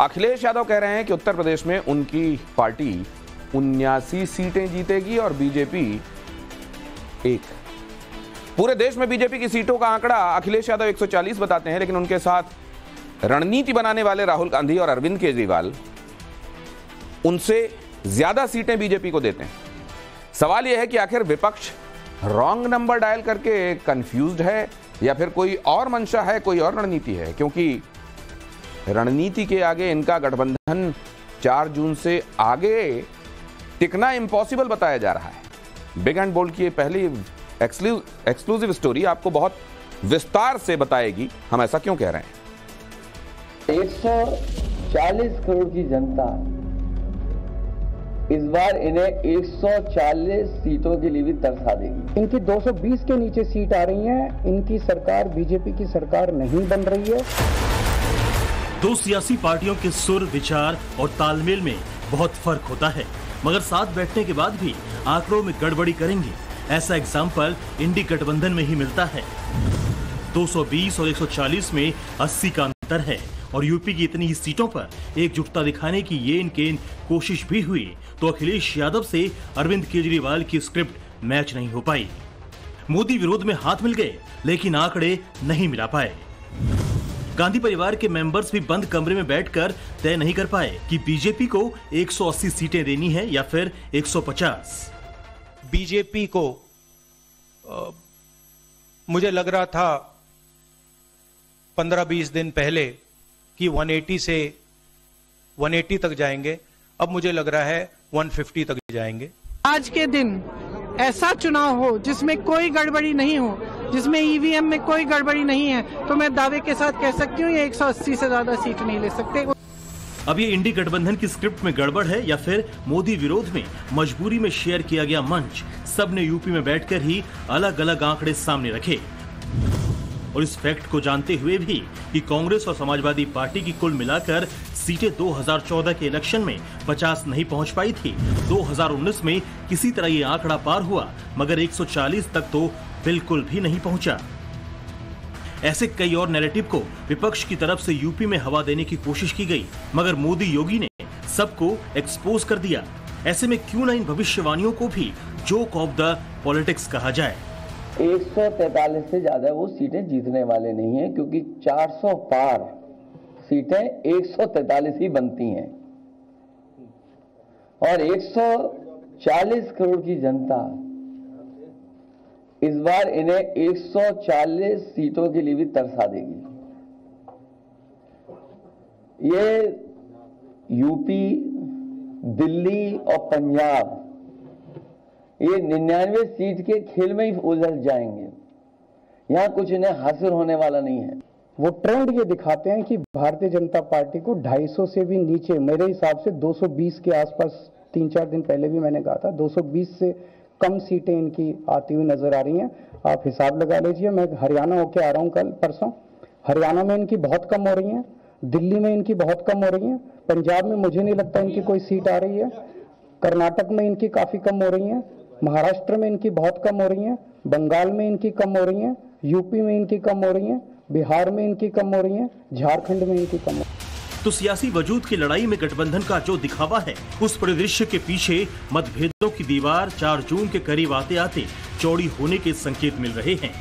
अखिलेश यादव कह रहे हैं कि उत्तर प्रदेश में उनकी पार्टी 79 सीटें जीतेगी और बीजेपी 1। पूरे देश में बीजेपी की सीटों का आंकड़ा अखिलेश यादव 140 बताते हैं, लेकिन उनके साथ रणनीति बनाने वाले राहुल गांधी और अरविंद केजरीवाल उनसे ज्यादा सीटें बीजेपी को देते हैं। सवाल यह है कि आखिर विपक्ष रॉन्ग नंबर डायल करके कंफ्यूज्ड है या फिर कोई और मंशा है, कोई और रणनीति है, क्योंकि रणनीति के आगे इनका गठबंधन 4 जून से आगे टिकना इम्पॉसिबल बताया जा रहा है। बिग एंड बोल्ड की पहली एक्सक्लूसिव स्टोरी आपको बहुत विस्तार से बताएगी हम ऐसा क्यों कह रहे हैं। 140 करोड़ की जनता इस बार इन्हें 140 सीटों के लिए भी तरसा देगी। इनकी 220 के नीचे सीट आ रही है। इनकी सरकार बीजेपी की सरकार नहीं बन रही है। दो सियासी पार्टियों के सुर, विचार और तालमेल में बहुत फर्क होता है, मगर साथ बैठने के बाद भी आंकड़ों में गड़बड़ी करेंगे, ऐसा एग्जाम्पल इंडी गठबंधन में ही मिलता है। 220 और 140 में 80 का अंतर है और यूपी की इतनी ही सीटों पर एकजुटता दिखाने की ये इनके कोशिश भी हुई तो अखिलेश यादव से अरविंद केजरीवाल की स्क्रिप्ट मैच नहीं हो पाई। मोदी विरोध में हाथ मिल गए लेकिन आंकड़े नहीं मिला पाए। गांधी परिवार के मेंबर्स भी बंद कमरे में बैठकर तय नहीं कर पाए कि बीजेपी को 180 सीटें देनी है या फिर 150। बीजेपी को मुझे लग रहा था 15-20 दिन पहले कि 180 से 180 तक जाएंगे, अब मुझे लग रहा है 150 तक जाएंगे। आज के दिन ऐसा चुनाव हो जिसमें कोई गड़बड़ी नहीं हो, जिसमें ईवीएम में कोई गड़बड़ी नहीं है, तो मैं दावे के साथ कह सकती हूँ ये 180 से ज्यादा सीट नहीं ले सकते। अब ये इंडी गठबंधन की स्क्रिप्ट में गड़बड़ है या फिर मोदी विरोध में मजबूरी में शेयर किया गया मंच, सबने यूपी में बैठकर ही अलग अलग आंकड़े सामने रखे और इस फैक्ट को जानते हुए भी कि कांग्रेस और समाजवादी पार्टी की कुल मिलाकर सीटें 2014 के इलेक्शन में 50 नहीं पहुंच पाई थी। 2019 में किसी तरह ये आंकड़ा पार हुआ मगर 140 तक तो बिल्कुल भी नहीं पहुंचा। ऐसे कई और नैरेटिव को विपक्ष की तरफ से यूपी में हवा देने की कोशिश की गई मगर मोदी योगी ने सबको एक्सपोज कर दिया। ऐसे में क्यों न इन भविष्यवाणियों को भी जोक ऑफ द पॉलिटिक्स कहा जाए। 143 से ज्यादा वो सीटें जीतने वाले नहीं है, क्योंकि 400 पार सीटें 143 ही बनती हैं और 140 करोड़ की जनता इस बार इन्हें 140 सीटों के लिए भी तरसा देगी। ये यूपी, दिल्ली और पंजाब ये 99 सीट के खेल में ही उलझ जाएंगे। यहां कुछ इन्हें हासिल होने वाला नहीं है। वो ट्रेंड ये दिखाते हैं कि भारतीय जनता पार्टी को 250 से भी नीचे, मेरे हिसाब से 220 के आसपास, 3-4 दिन पहले भी मैंने कहा था 220 से कम सीटें इनकी आती हुई नजर आ रही हैं। आप हिसाब लगा लीजिए। मैं हरियाणा होके आ रहा हूँ कल परसों, हरियाणा में इनकी बहुत कम हो रही हैं, दिल्ली में इनकी बहुत कम हो रही हैं, पंजाब में मुझे नहीं लगता इनकी कोई सीट आ रही है, कर्नाटक में इनकी काफी कम हो रही हैं, महाराष्ट्र में इनकी बहुत कम हो रही हैं, बंगाल में इनकी कम हो रही हैं, यूपी में इनकी कम हो रही हैं, बिहार में इनकी कम हो रही हैं, झारखंड में इनकी कम हो रही हैं। तो सियासी वजूद की लड़ाई में गठबंधन का जो दिखावा है उस परिदृश्य के पीछे मतभेदों की दीवार 4 जून के करीब आते आते चौड़ी होने के संकेत मिल रहे हैं,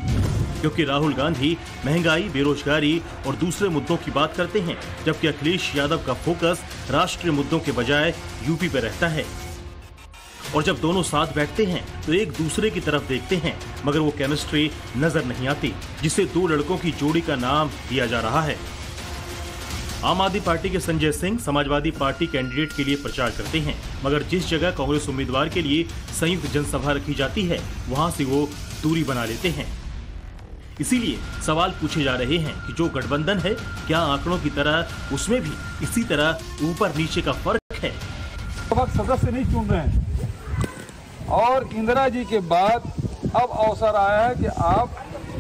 क्योंकि राहुल गांधी महंगाई, बेरोजगारी और दूसरे मुद्दों की बात करते हैं जबकि अखिलेश यादव का फोकस राष्ट्रीय मुद्दों के बजाय यूपी पर रहता है। और जब दोनों साथ बैठते हैं तो एक दूसरे की तरफ देखते हैं मगर वो केमिस्ट्री नजर नहीं आती जिसे 2 लड़कों की जोड़ी का नाम दिया जा रहा है। आम आदमी पार्टी के संजय सिंह समाजवादी पार्टी कैंडिडेट के लिए प्रचार करते हैं मगर जिस जगह कांग्रेस उम्मीदवार के लिए संयुक्त जनसभा रखी जाती है वहां से वो दूरी बना लेते हैं। इसीलिए सवाल पूछे जा रहे हैं कि जो गठबंधन है क्या आंकड़ों की तरह उसमें भी इसी तरह ऊपर नीचे का फर्क है। सदस्य नहीं चुन रहे हैं और इंदिरा जी के बाद अब अवसर आया है कि आप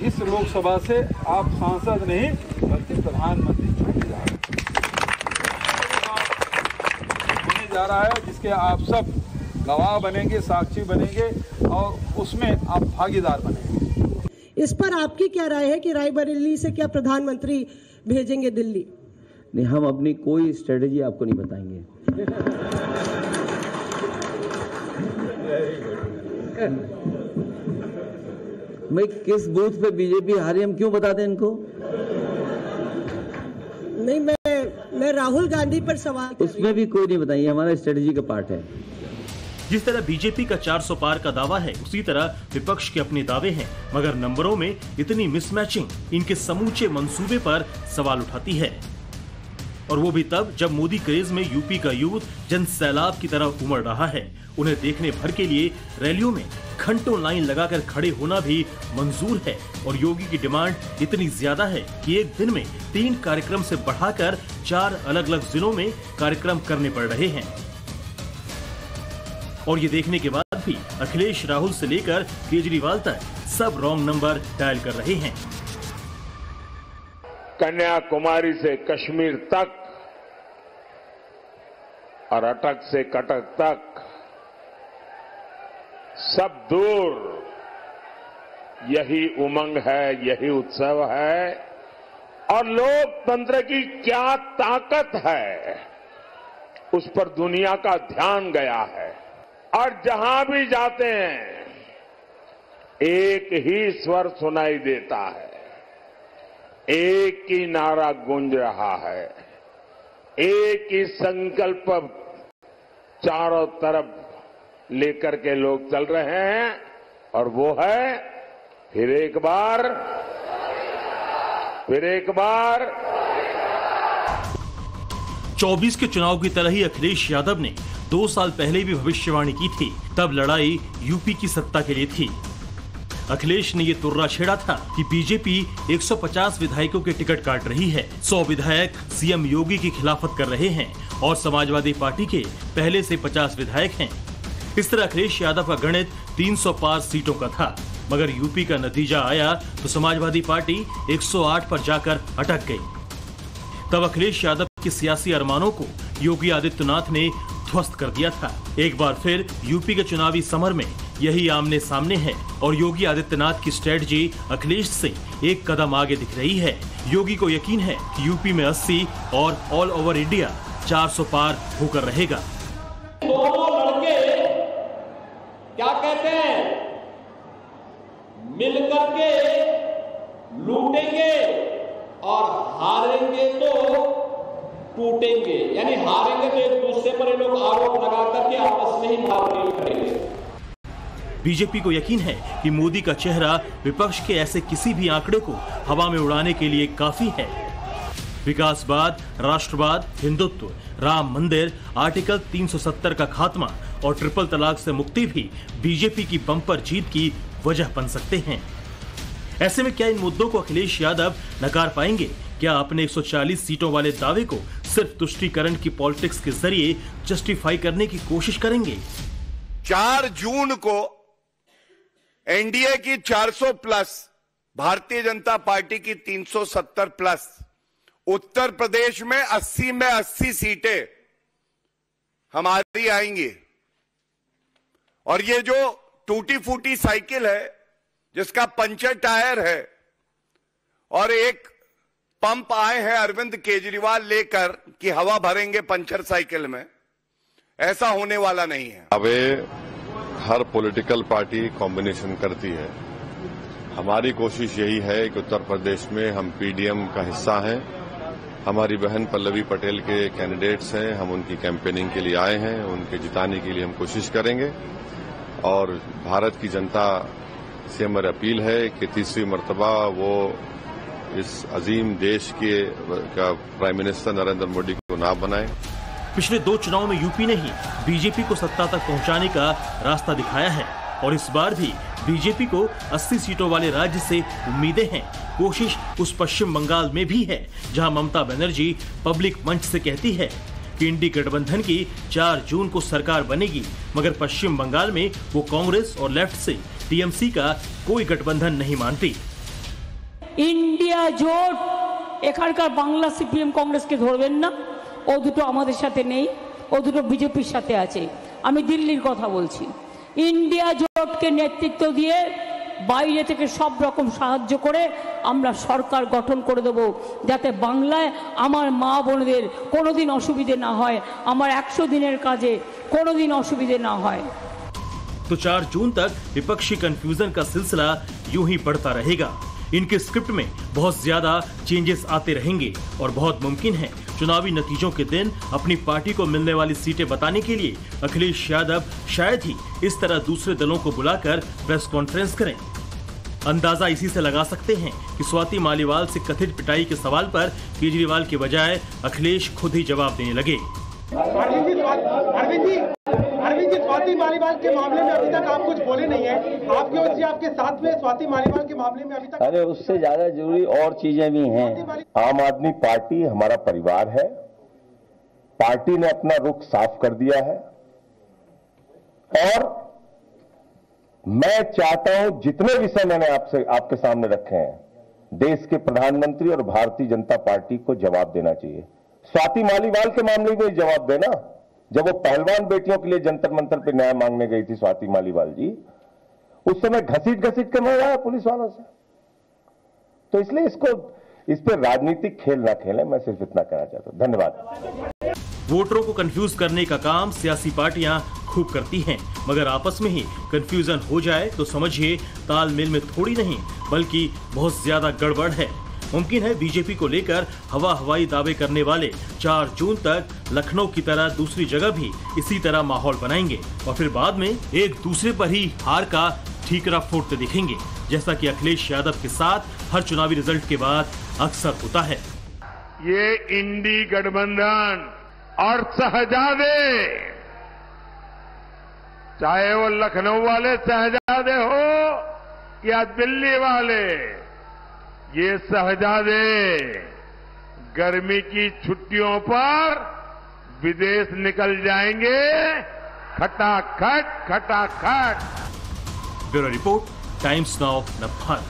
इस लोकसभा से आप सांसद नहीं बल्कि प्रधानमंत्री जा रहा है, जिसके आप सब गवाह बनेंगे, साक्षी बनेंगे और उसमें आप भागीदार बनेंगे। इस पर आपकी क्या राय है कि रायबरेली से क्या प्रधानमंत्री भेजेंगे दिल्ली? नहीं, हम अपनी कोई स्ट्रेटेजी आपको नहीं बताएंगे। मैं किस बूथ पे बीजेपी हारी हम क्यों बता दें इनको? नहीं, मैं राहुल गांधी पर सवाल, उसमें भी कोई नहीं बताइए, हमारा स्ट्रेटेजी का पार्ट है। जिस तरह बीजेपी का 400 पार का दावा है, उसी तरह विपक्ष के अपने दावे हैं, मगर नंबरों में इतनी मिसमैचिंग इनके समूचे मंसूबे पर सवाल उठाती है। और वो भी तब जब मोदी क्रेज में यूपी का यूथ जन सैलाब की तरह उमड़ रहा है। उन्हें देखने भर के लिए रैलियों में घंटों लाइन लगाकर खड़े होना भी मंजूर है। और योगी की डिमांड इतनी ज्यादा है कि एक दिन में 3 कार्यक्रम से बढ़ाकर 4 अलग अलग जिलों में कार्यक्रम करने पड़ रहे हैं। और ये देखने के बाद भी अखिलेश राहुल से लेकर केजरीवाल तक सब रॉन्ग नंबर डायल कर रहे हैं। कन्याकुमारी से कश्मीर तक और अटक से कटक तक सब दूर यही उमंग है, यही उत्सव है। और लोकतंत्र की क्या ताकत है, उस पर दुनिया का ध्यान गया है। और जहां भी जाते हैं एक ही स्वर सुनाई देता है, एक ही नारा गूंज रहा है, एक ही संकल्प चारों तरफ लेकर के लोग चल रहे हैं। और वो है फिर एक बार 24 के चुनाव की तरह ही अखिलेश यादव ने 2 साल पहले भी भविष्यवाणी की थी। तब लड़ाई यूपी की सत्ता के लिए थी। अखिलेश ने ये तुर्रा छेड़ा था कि बीजेपी 150 विधायकों के टिकट काट रही है, 100 विधायक सीएम योगी की खिलाफत कर रहे हैं और समाजवादी पार्टी के पहले से 50 विधायक हैं। इस तरह अखिलेश यादव का गणित 300 पार सीटों का था। मगर यूपी का नतीजा आया तो समाजवादी पार्टी 108 पर जाकर अटक गई। तब अखिलेश यादव के सियासी अरमानों को योगी आदित्यनाथ ने ध्वस्त कर दिया था। एक बार फिर यूपी के चुनावी समर में यही आमने सामने है और योगी आदित्यनाथ की स्ट्रेटजी अखिलेश से एक कदम आगे दिख रही है। योगी को यकीन है कि यूपी में 80 और ऑल ओवर इंडिया 400 पार होकर रहेगा। दोनों लड़के क्या कहते हैं, मिलकर के लूटेंगे और हारेंगे तो टूटेंगे। यानी हारेंगे तो एक दूसरे पर लोग आरोप लगा करके आपस में ही मारपीट करेंगे। बीजेपी को यकीन है कि मोदी का चेहरा विपक्ष के ऐसे किसी भी आंकड़े को हवा में उड़ाने के लिए काफी है। विकासवाद, राष्ट्रवाद, हिंदुत्व, राम मंदिर, आर्टिकल 370 का खात्मा और ट्रिपल तलाक से मुक्ति भी बीजेपी की बम्पर जीत की वजह बन सकते हैं। ऐसे में क्या इन मुद्दों को अखिलेश यादव नकार पाएंगे? क्या अपने 140 सीटों वाले दावे को सिर्फ तुष्टीकरण की पॉलिटिक्स के जरिए जस्टिफाई करने की कोशिश करेंगे? 4 जून को एनडीए की 400 प्लस, भारतीय जनता पार्टी की 370 प्लस, उत्तर प्रदेश में 80 में 80 सीटें हमारी आएंगी। और ये जो टूटी फूटी साइकिल है जिसका पंचर टायर है और एक पंप आए हैं अरविंद केजरीवाल लेकर कि हवा भरेंगे पंचर साइकिल में, ऐसा होने वाला नहीं है। अब हर पॉलिटिकल पार्टी कॉम्बिनेशन करती है। हमारी कोशिश यही है कि उत्तर प्रदेश में हम पीडीएम का हिस्सा हैं, हमारी बहन पल्लवी पटेल के कैंडिडेट्स हैं, हम उनकी कैंपेनिंग के लिए आए हैं, उनके जिताने के लिए हम कोशिश करेंगे। और भारत की जनता से हमारी अपील है कि तीसरी मर्तबा वो इस अजीम देश के प्राइम मिनिस्टर नरेंद्र मोदी को ना बनाए। पिछले 2 चुनाव में यूपी ने ही बीजेपी को सत्ता तक पहुंचाने का रास्ता दिखाया है और इस बार भी बीजेपी को 80 सीटों वाले राज्य से उम्मीदें हैं। कोशिश उस पश्चिम बंगाल में भी है जहां ममता बनर्जी पब्लिक मंच से कहती है कि इंडी गठबंधन की 4 जून को सरकार बनेगी, मगर पश्चिम बंगाल में वो कांग्रेस और लेफ्ट से टीएमसी का कोई गठबंधन नहीं मानती। इंडिया জোট এখানকার বাংলা সিপিএম কংগ্রেসকে ধরবেন না, ও দুটো আমাদের সাথে নেই, ও দুটো বিজেপির সাথে আছে। আমি দিল্লির কথা বলছি। इंडिया জোটকে নেতৃত্ব দিয়ে বাইরে থেকে সব রকম সাহায্য করে আমরা সরকার গঠন করে দেব, যাতে বাংলায় আমার মা বোনদের কোনোদিন অসুবিধে না হয়, আমার 100 দিনের কাজে কোনোদিন অসুবিধে না হয়। तो 4 जून तक विपक्षी कंफ्यूजन का सिलसिला यूं ही बढ़ता रहेगा। इनके स्क्रिप्ट में बहुत ज्यादा चेंजेस आते रहेंगे और बहुत मुमकिन है चुनावी नतीजों के दिन अपनी पार्टी को मिलने वाली सीटें बताने के लिए अखिलेश यादव शायद ही इस तरह दूसरे दलों को बुलाकर प्रेस कॉन्फ्रेंस करें। अंदाजा इसी से लगा सकते हैं कि स्वाति मालीवाल से कथित पिटाई के सवाल पर केजरीवाल के बजाय अखिलेश खुद ही जवाब देने लगे। अरविंद जी, स्वाति मालीवाल के मामले में अभी तक आप कुछ बोले नहीं है, आपकी ओर से आपके साथ में स्वाति मालीवाल के मामले में अभी तक। अरे उससे ज्यादा जरूरी और चीजें भी हैं। आम आदमी पार्टी हमारा परिवार है, पार्टी ने अपना रुख साफ कर दिया है और मैं चाहता हूं जितने विषय मैंने आपके सामने रखे हैं, देश के प्रधानमंत्री और भारतीय जनता पार्टी को जवाब देना चाहिए। स्वाति मालीवाल के मामले में जवाब देना, जब वो पहलवान बेटियों के लिए जंतर मंतर पे न्याय मांगने गई थी स्वाति मालीवाल जी, उस समय घसीट के मर पुलिस वालों से। तो इसलिए इस पे राजनीतिक खेल ना खेलें, मैं सिर्फ इतना कहना चाहता हूं। धन्यवाद। वोटरों को कंफ्यूज करने का काम सियासी पार्टियां खूब करती हैं, मगर आपस में ही कंफ्यूजन हो जाए तो समझिए तालमेल में थोड़ी नहीं बल्कि बहुत ज्यादा गड़बड़ है। मुमकिन है बीजेपी को लेकर हवाई दावे करने वाले 4 जून तक लखनऊ की तरह दूसरी जगह भी इसी तरह माहौल बनाएंगे और फिर बाद में एक दूसरे पर ही हार का ठीकरा फोड़ते दिखेंगे, जैसा कि अखिलेश यादव के साथ हर चुनावी रिजल्ट के बाद अक्सर होता है। ये इंडी गठबंधन और शहजादे, चाहे वो लखनऊ वाले शहजादे हो या दिल्ली वाले, ये शहजादे गर्मी की छुट्टियों पर विदेश निकल जाएंगे, खटाखट खटाखट। Bureau report, Times Now, Bharat.